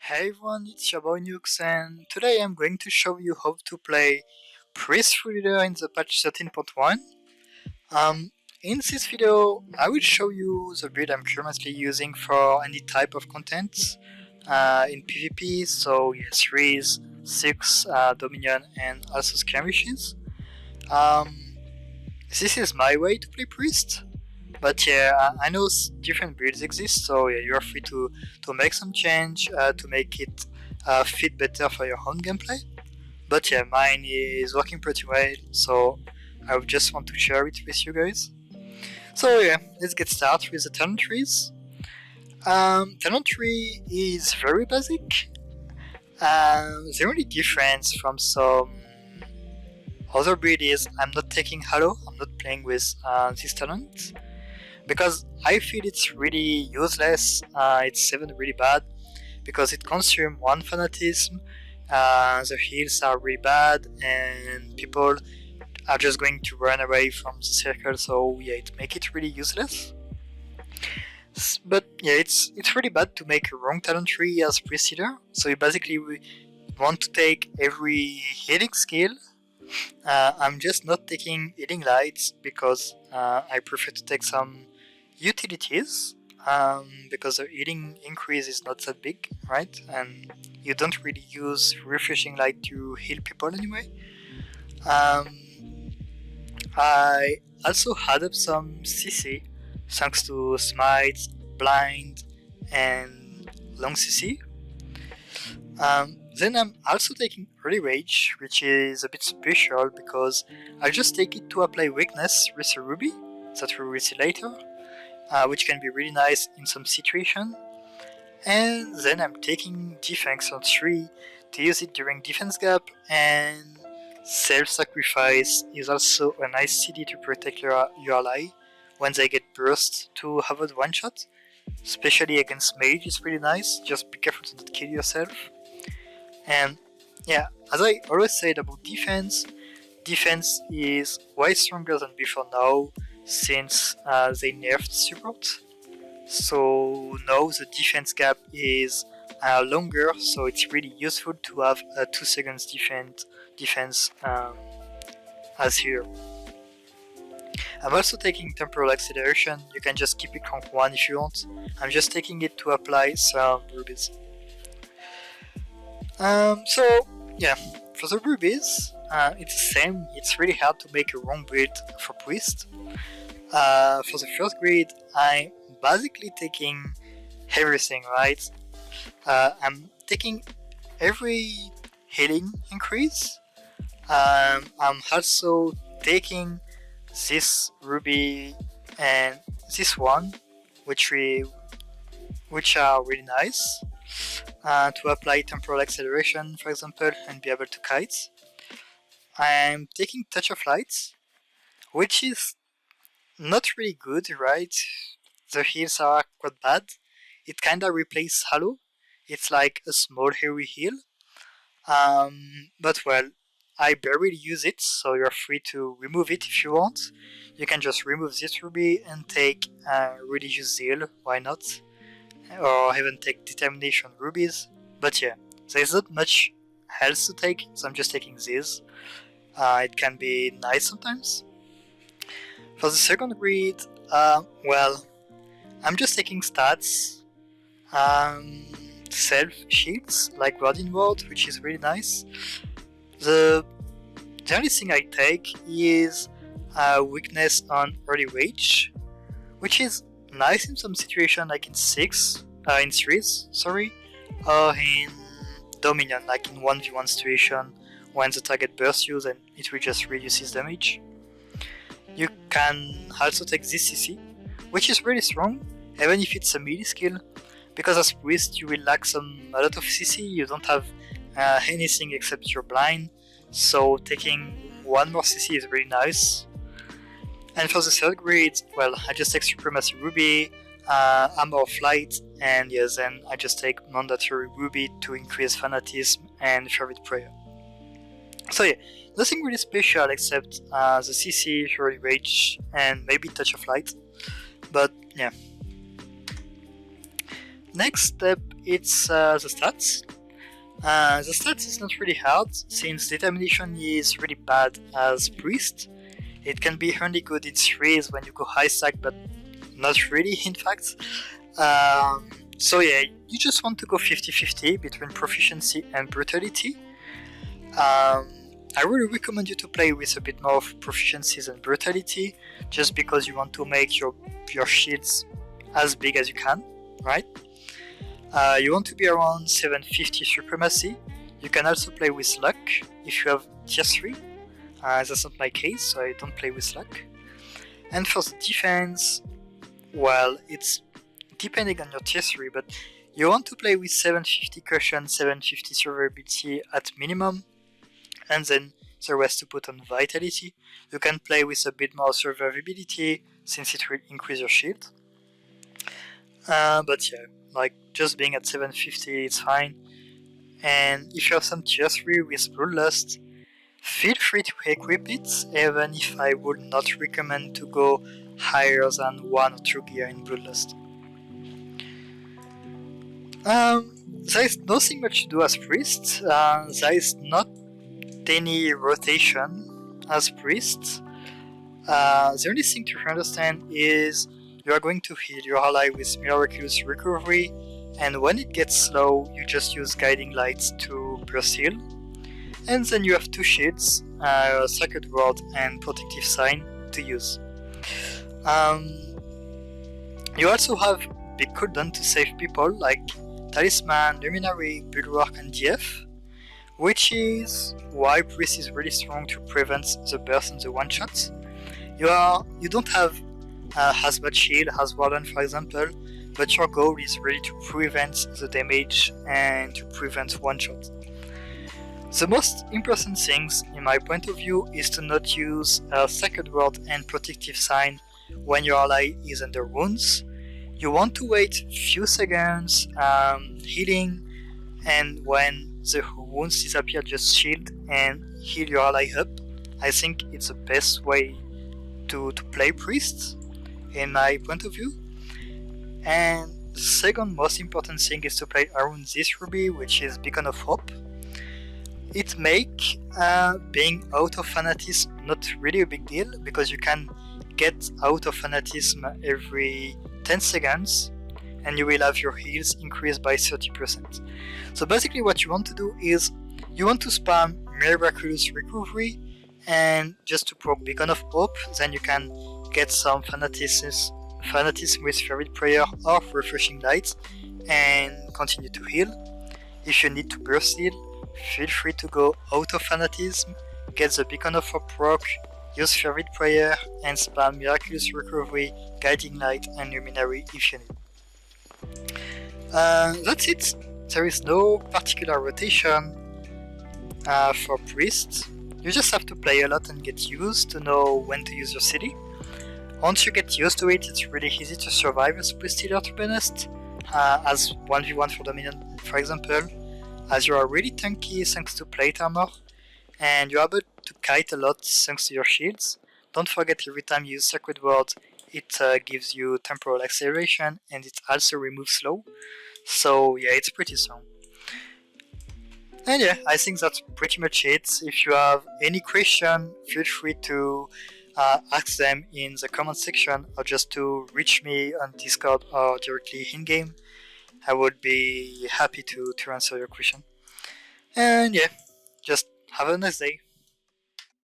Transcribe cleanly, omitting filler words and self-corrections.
Hey everyone, it's your boy Nukes, and today I'm going to show you how to play Priest Reader in the patch 13.1. In this video, I will show you the build I'm currently using for any type of content in PvP, so yes, Threes, 6, Dominion, and also skirmishes. This is my way to play Priest. But yeah, I know different builds exist, so yeah, you're free to make some change to make it fit better for your own gameplay. But yeah, mine is working pretty well, so I just want to share it with you guys. So yeah, let's get started with the talent trees. Talent tree is very basic. The only difference from some other build is I'm not taking Halo, I'm not playing with this talent. Because I feel it's really useless, it's even really bad, because it consumes one fanatism, the heals are really bad, and people are just going to run away from the circle, so yeah, it makes it really useless. But yeah, it's really bad to make a wrong talent tree as Preceder, so you basically want to take every healing skill. I'm just not taking healing lights because I prefer to take some utilities because the healing increase is not that big, right? And you don't really use refreshing light to heal people anyway. I also added some CC thanks to Smite, Blind, and Long CC. Then I'm also taking Early Rage, which is a bit special because I'll just take it to apply weakness with a Ruby that we will see later. Which can be really nice in some situation. And then I'm taking defense on 3 to use it during defense gap, and self-sacrifice is also a nice CD to protect your ally when they get burst to have a one shot. Especially against mage is really nice, just be careful to not kill yourself. And yeah, as I always said about defense is way stronger than before now, since they nerfed support. So now the defense gap is longer, so it's really useful to have a 2 seconds defense as here. I'm also taking temporal acceleration. You can just keep it rank 1 if you want. I'm just taking it to apply some rubies. So yeah, for the rubies, it's the same. It's really hard to make a wrong build for Priest. For the first grid, I'm basically taking everything, right? I'm taking every healing increase. I'm also taking this ruby and this one, which are really nice. To apply temporal acceleration, for example, and be able to kite. I'm taking Touch of Light, which is not really good, right? The heals are quite bad. It kinda replaces Halo. It's like a small heavy heal. But well, I barely use it, so you're free to remove it if you want. You can just remove this ruby and take Religious Zeal, why not? Or even take Determination rubies. But yeah, there's not much else to take, so I'm just taking this. It can be nice sometimes. For the second grid, well, I'm just taking stats, self shields like Guardian Ward, which is really nice. The only thing I take is weakness on Early Rage, which is nice in some situation like in 3s, sorry, or in Dominion, like in 1v1 situation when the target bursts you, then it will just reduces damage. You can also take this CC, which is really strong, even if it's a melee skill, because as Priest you will lack a lot of CC, you don't have anything except your blind, so taking one more CC is really nice. And for the third grid, well, I just take Supremacy Ruby, Armor of Light, and yeah, then I just take Mandatory Ruby to increase Fanatism and Fervid Prayer. So yeah, nothing really special except the CC, Fury Rage, and maybe Touch of Light. But yeah. Next step, it's the stats. The stats is not really hard, since determination is really bad as priest. It can be only good in 3s when you go high stack, but not really in fact. So yeah, you just want to go 50-50 between proficiency and brutality. I really recommend you to play with a bit more of proficiencies and brutality, just because you want to make your shields as big as you can, right? You want to be around 750 supremacy. You can also play with luck if you have tier 3. That's not my case, so I don't play with luck. And for the defense, well, it's depending on your tier 3, but you want to play with 750 cushion, 750 survivability at minimum, and then the rest to put on vitality. You can play with a bit more survivability, since it will increase your shield. But yeah, like just being at 750 it's fine. And if you have some tier 3 with Bloodlust, feel free to equip it, even if I would not recommend to go higher than 1 or 2 gear in Bloodlust. There is nothing much to do as priest. There is not any rotation as priest. The only thing to understand is you are going to heal your ally with Miraculous Recovery, and when it gets slow, you just use Guiding Lights to burst heal. And then you have 2 shields, Sacred Word and Protective Sign to use. You also have big cooldown to save people like Talisman, Luminary, Bulwark and DF, which is why Priest is really strong to prevent the burst and the one-shots. You don't have as much shield as Warden, for example, but your goal is really to prevent the damage and to prevent one-shot. The most important things, in my point of view, is to not use Sacred Word and Protective Sign when your ally is under wounds. You want to wait few seconds, healing, and when the wounds disappear, just shield and heal your ally up. I think it's the best way to play Priest, in my point of view. And the second most important thing is to play around this ruby, which is Beacon of Hope. It makes being out of Fanatism not really a big deal, because you can get out of Fanatism every 10 seconds and you will have your heals increased by 30%. So basically what you want to do is you want to spam Miraculous Recovery and just to proc Beacon of Hope, then you can get some Fanatism with Fervid Prayer or Refreshing Light and continue to heal. If you need to burst heal, feel free to go out of Fanatism, get the Beacon of Hope proc, use Fervid Prayer and spam Miraculous Recovery, Guiding Light and Luminary if you need. That's it. There is no particular rotation for Priest. You just have to play a lot and get used to know when to use your city. Once you get used to it, it's really easy to survive as Priest Healer, to be honest, as 1v1 for Dominion, for example, as you are really tanky thanks to plate armor, and you're able to kite a lot thanks to your shields. Don't forget, every time you use Sacred Word, it gives you temporal acceleration and it also removes slow. So yeah, it's pretty strong. And yeah, I think that's pretty much it. If you have any question, feel free to ask them in the comment section or just to reach me on Discord or directly in-game. I would be happy to answer your question. And yeah, just have a nice day.